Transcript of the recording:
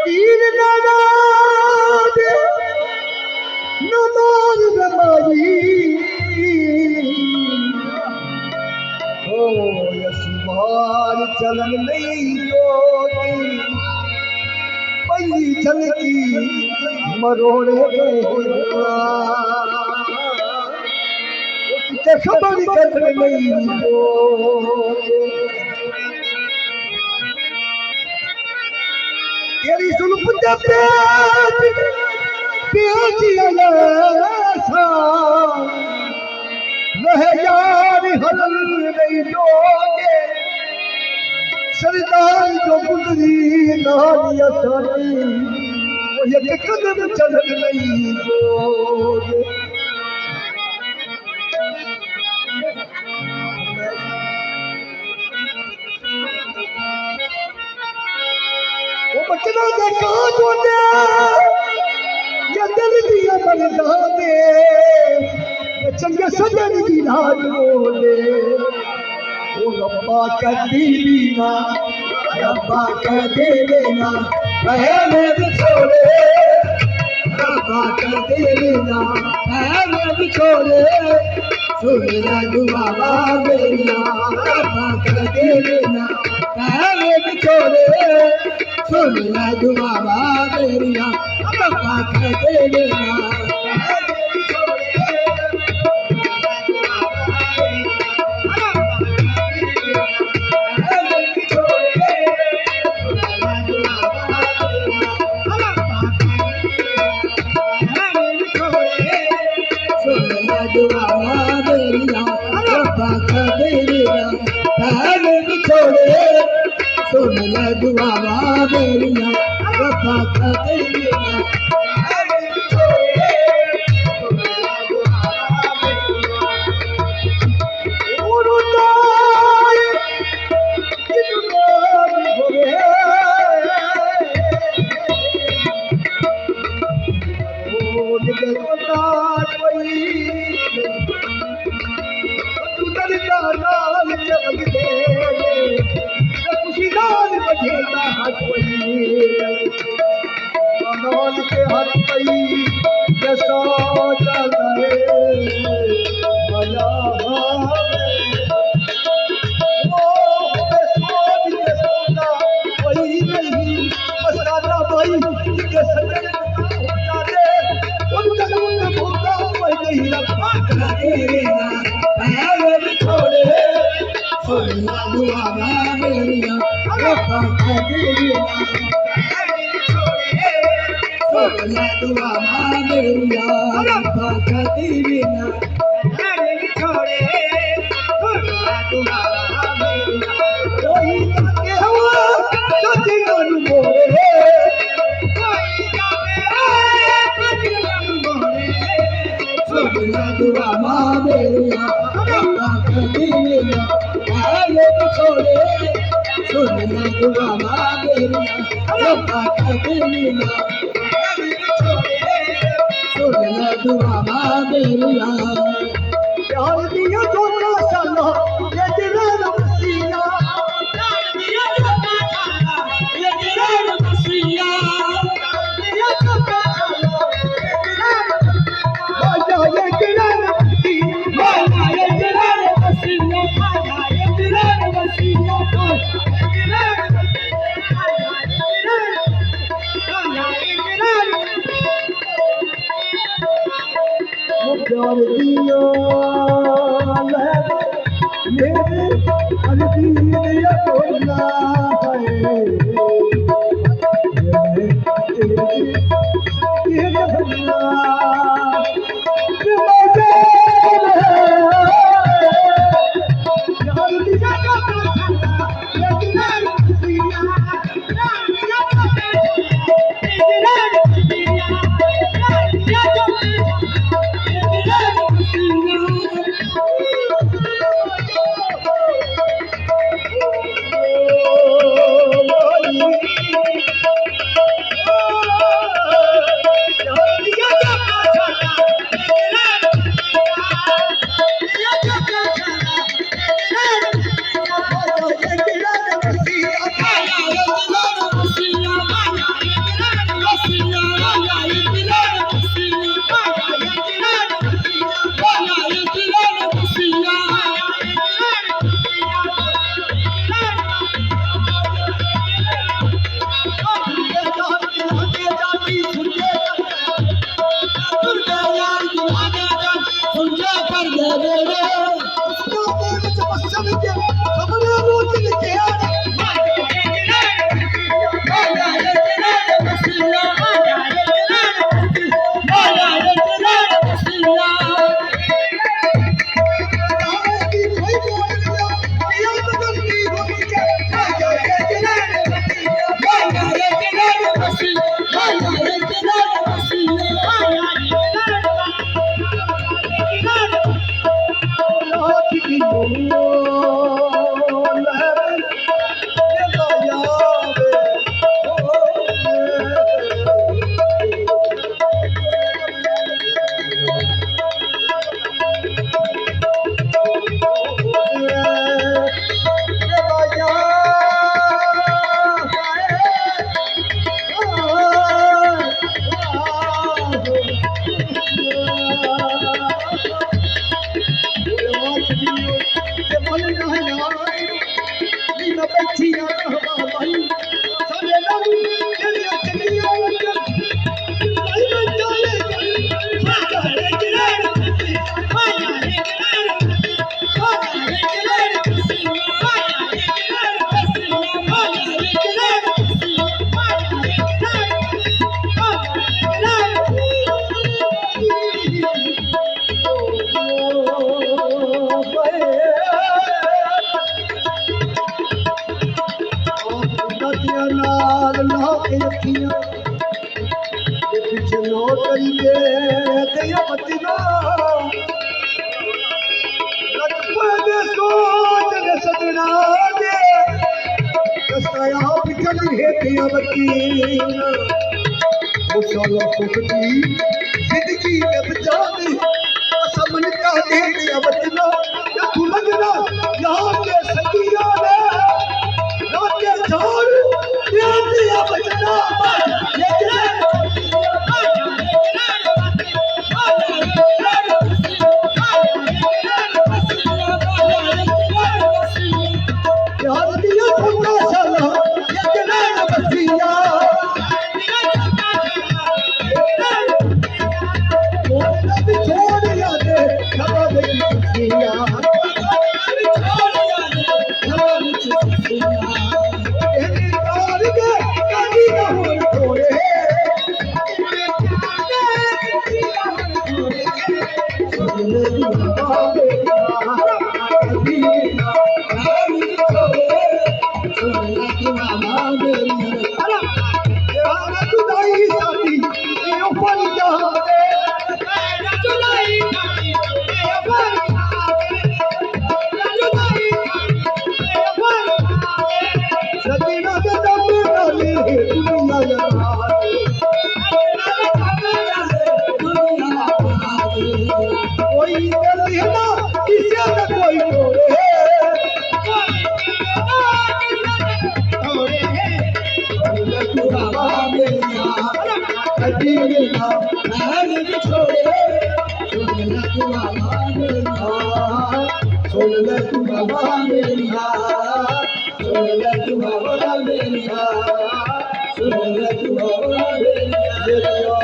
तीर नाराज नमाज नमाजी ओ यशुमार चलन नहीं जोगी पहली झलकी मरोड़े गए खबर कर नहीं तेरी सुल्फ जब रह यार हल नहीं जोगे सरदार जो गुजरी नानिया सारी वो एक कदम चल नहीं जोगे वो बचना देखा जोने ये दिल दिया बलदा दे ये चंगे सजन की राज बोले ओ रब्बा कदी बीना रब्बा कदे लेना पहले बिछोड़े रब्बा कदे लेना पहले बिछोड़े सुन ला दुआ मेरिया रब्बा कदे लेना पहले बिछोड़े सुन ला दुआ मेरिया रब्बा कदे लेना सुन ला दुआ मेरिया रब्बा कदे लेना के हर पई जैसा चलता है मजा वही नहीं मसाला भाई के सजन हो जाते उनका भूखा वही नहीं रखा करेगा पहले छोड़े सुन दुआ मेरिया रब्बा करेगा सुन दुआ मेरिया रब्बा कदीना मेरे छोड़े सुन दुआ मेरिया कोई जाके हुआ तो जीवन मोरे कोई जाके सुन दुआ मेरिया रब्बा कदीना मेरे छोड़े सुन दुआ मेरिया रब्बा कदीना दुआ मेरिया प्यार दिया छोटा साला ये दिल रसिया प्यार दिया छोटा साला ये दिल रसिया दिया छोटा साला ये दिल रसिया बाजा ये दिल रसिया बाजा ये दिल रसिया प्यार दिया मेरे हर दिल तोड़ना है करिए दया बचना लटपट सोच न सजना दे कसाया बिचल है दया बचना मुशाला सुखती जिंदगी में बचा दे समन का दे दया बचना या तू लगना यहाँ के सदिया ने राते झाड़ दे दया बचना सुन ले तू बाबा मेरिया सुन ले तू बाबा मेरिया सुन ले तू बाबा मेरिया